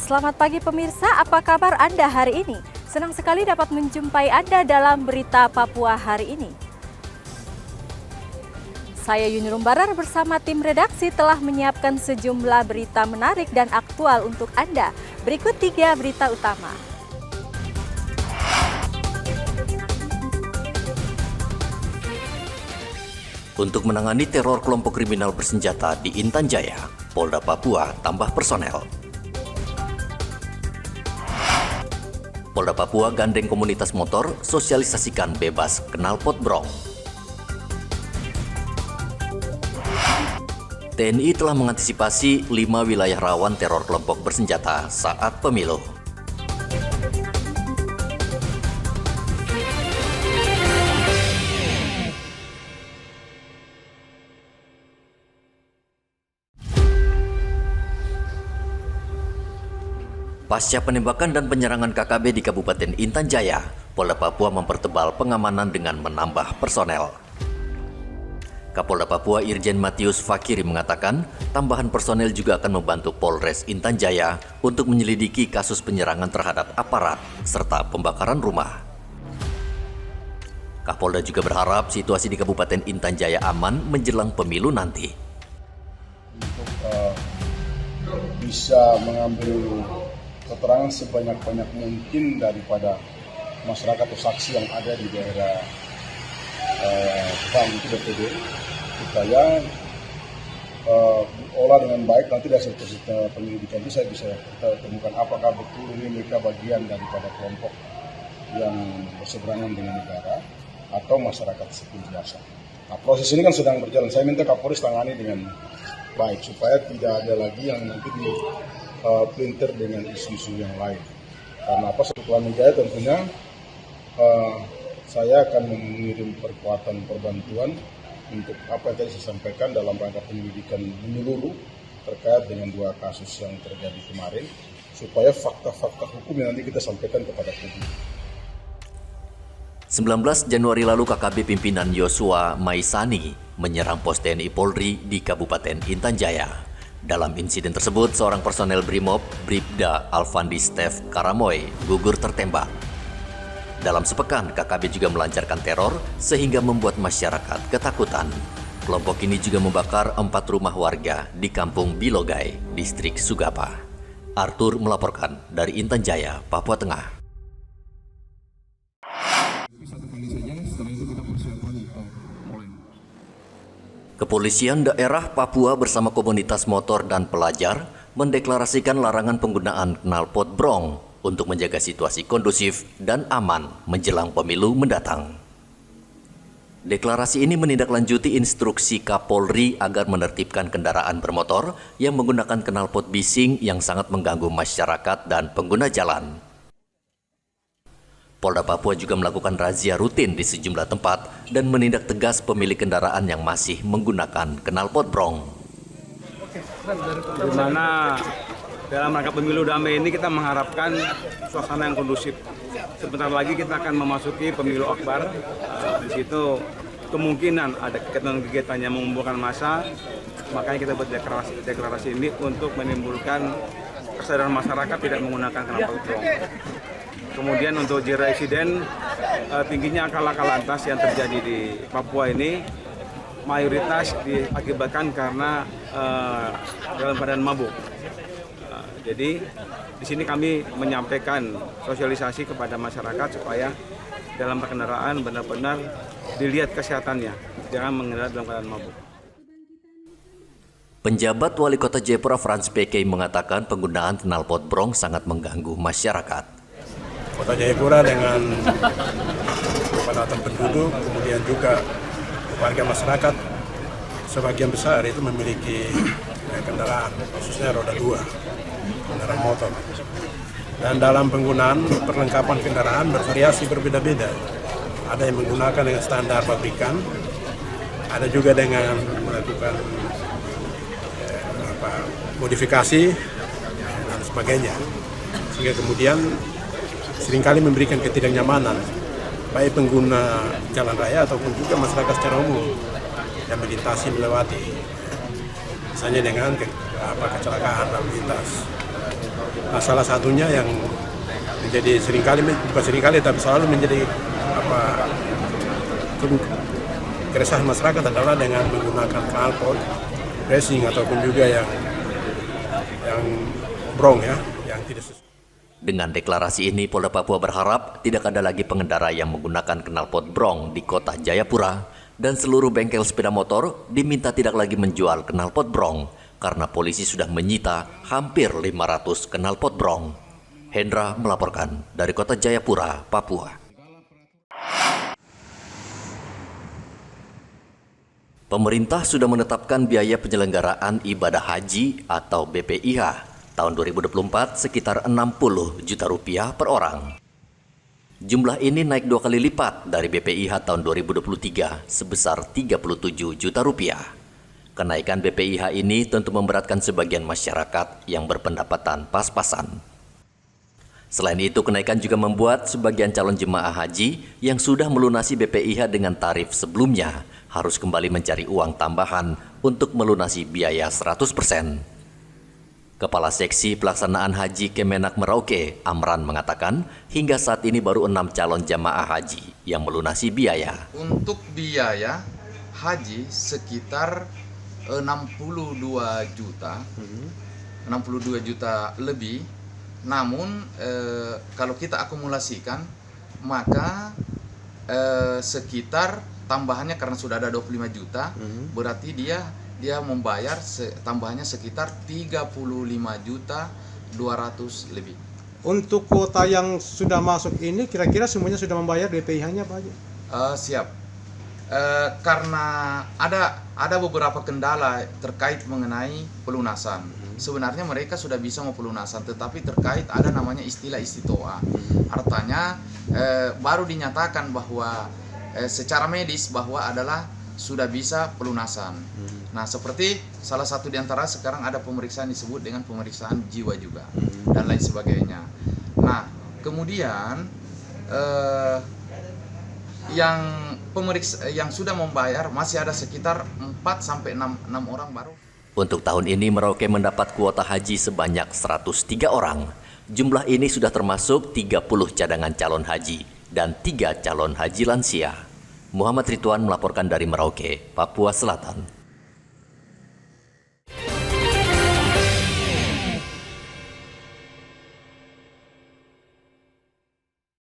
Selamat pagi pemirsa, apa kabar Anda hari ini? Senang sekali dapat menjumpai Anda dalam Berita Papua hari ini. Saya Yuni Rumbarar bersama tim redaksi telah menyiapkan sejumlah berita menarik dan aktual untuk Anda. Berikut 3 berita utama. Untuk menangani teror kelompok kriminal bersenjata di Intan Jaya, Polda Papua tambah personel. Polda Papua gandeng komunitas motor sosialisasikan bebas knalpot brong. TNI telah mengantisipasi 5 wilayah rawan teror kelompok bersenjata saat pemilu. Pasca penembakan dan penyerangan KKB di Kabupaten Intan Jaya, Polda Papua mempertebal pengamanan dengan menambah personel. Kapolda Papua Irjen Matius Fakiri mengatakan, tambahan personel juga akan membantu Polres Intan Jaya untuk menyelidiki kasus penyerangan terhadap aparat serta pembakaran rumah. Kapolda juga berharap situasi di Kabupaten Intan Jaya aman menjelang pemilu nanti. Untuk bisa mengambil keterangan sebanyak-banyak mungkin daripada masyarakat atau saksi yang ada di daerah Bang itu BPD, supaya olah dengan baik nanti dari hasil penyelidikan itu saya bisa temukan apakah betul ini mereka bagian daripada kelompok yang berseberangan dengan negara atau masyarakat sipil biasa. Nah, proses ini kan sedang berjalan. Saya minta Kapolres tangani dengan baik supaya tidak ada lagi yang nanti pelintir dengan isu-isu yang lain. Karena apa? Setelah Jaya tentunya saya akan mengirim perkuatan perbantuan untuk apa yang tadi saya sampaikan dalam rangka penyelidikan menyeluruh terkait dengan 2 kasus yang terjadi kemarin, supaya fakta-fakta hukum yang nanti kita sampaikan kepada publik. 19 Januari lalu KKB pimpinan Yosua Maisani menyerang pos TNI Polri di Kabupaten Intan Jaya. Dalam insiden tersebut, seorang personel Brimob, Bribda Alfandi Stef Karamoy, gugur tertembak. Dalam sepekan, KKB juga melancarkan teror sehingga membuat masyarakat ketakutan. Kelompok ini juga membakar 4 rumah warga di Kampung Bilogai, Distrik Sugapa. Arthur melaporkan dari Intan Jaya, Papua Tengah. Kepolisian daerah Papua bersama komunitas motor dan pelajar mendeklarasikan larangan penggunaan knalpot brong untuk menjaga situasi kondusif dan aman menjelang pemilu mendatang. Deklarasi ini menindaklanjuti instruksi Kapolri agar menertibkan kendaraan bermotor yang menggunakan knalpot bising yang sangat mengganggu masyarakat dan pengguna jalan. Polda Papua juga melakukan razia rutin di sejumlah tempat dan menindak tegas pemilik kendaraan yang masih menggunakan knalpot brong. Di mana dalam rangka pemilu damai ini kita mengharapkan suasana yang kondusif. Sebentar lagi kita akan memasuki pemilu akbar. Di situ kemungkinan ada kegiatan-kegiatan yang mengumpulkan massa. Makanya kita buat deklarasi ini untuk menimbulkan kesadaran masyarakat tidak menggunakan knalpot brong. Kemudian untuk zero accident, tingginya angka laka lantas yang terjadi di Papua ini mayoritas diakibatkan karena dalam keadaan mabuk. Jadi di sini kami menyampaikan sosialisasi kepada masyarakat supaya dalam berkendaraan benar-benar dilihat kesehatannya, jangan mengendarai dalam keadaan mabuk. Penjabat Wali Kota Jayapura Frans PK mengatakan penggunaan knalpot brong sangat mengganggu masyarakat. Kota Jayapura dengan kepadatan penduduk, kemudian juga warga masyarakat sebagian besar itu memiliki kendaraan, khususnya roda 2, kendaraan motor. Dan dalam penggunaan perlengkapan kendaraan bervariasi berbeda-beda. Ada yang menggunakan dengan standar pabrikan, ada juga dengan melakukan modifikasi dan sebagainya. Sehingga kemudian seringkali memberikan ketidaknyamanan baik pengguna jalan raya ataupun juga masyarakat secara umum yang melintasi melewati, misalnya dengan kecelakaan lalu lintas. Nah, salah satunya yang menjadi bukan seringkali tapi selalu menjadi keresahan masyarakat adalah dengan menggunakan knalpot racing ataupun juga yang brong ya, yang tidak sesuai. Dengan deklarasi ini, Polda Papua berharap tidak ada lagi pengendara yang menggunakan knalpot brong di kota Jayapura dan seluruh bengkel sepeda motor diminta tidak lagi menjual knalpot brong karena polisi sudah menyita hampir 500 knalpot brong. Hendra melaporkan dari kota Jayapura, Papua. Pemerintah sudah menetapkan biaya penyelenggaraan ibadah haji atau BPIH tahun 2024 sekitar 60 juta rupiah per orang. Jumlah ini naik 2 kali lipat dari BPIH tahun 2023 sebesar 37 juta rupiah. Kenaikan BPIH ini tentu memberatkan sebagian masyarakat yang berpendapatan pas-pasan. Selain itu, kenaikan juga membuat sebagian calon jemaah haji yang sudah melunasi BPIH dengan tarif sebelumnya harus kembali mencari uang tambahan untuk melunasi biaya 100%. Kepala Seksi Pelaksanaan Haji Kemenak Merauke, Amran, mengatakan hingga saat ini baru 6 calon jamaah haji yang melunasi biaya. Untuk biaya haji sekitar 62 juta lebih. Namun kalau kita akumulasikan maka sekitar tambahannya karena sudah ada 25 juta, berarti dia membayar tambahannya sekitar 35 juta 200 lebih. Untuk kuota yang sudah masuk ini kira-kira semuanya sudah membayar BPIH-nya Pak Haji? Siap. Karena ada beberapa kendala terkait mengenai pelunasan. Sebenarnya mereka sudah bisa mau pelunasan, tetapi terkait ada namanya istilah istitoa. Artinya baru dinyatakan bahwa secara medis bahwa adalah sudah bisa pelunasan. Nah, seperti salah satu di antara sekarang ada pemeriksaan disebut dengan pemeriksaan jiwa juga dan lain sebagainya. Nah, kemudian yang sudah membayar masih ada sekitar 4 sampai 6 orang baru. Untuk tahun ini Merauke mendapat kuota haji sebanyak 103 orang. Jumlah ini sudah termasuk 30 cadangan calon haji dan 3 calon haji lansia. Muhammad Ridwan melaporkan dari Merauke, Papua Selatan.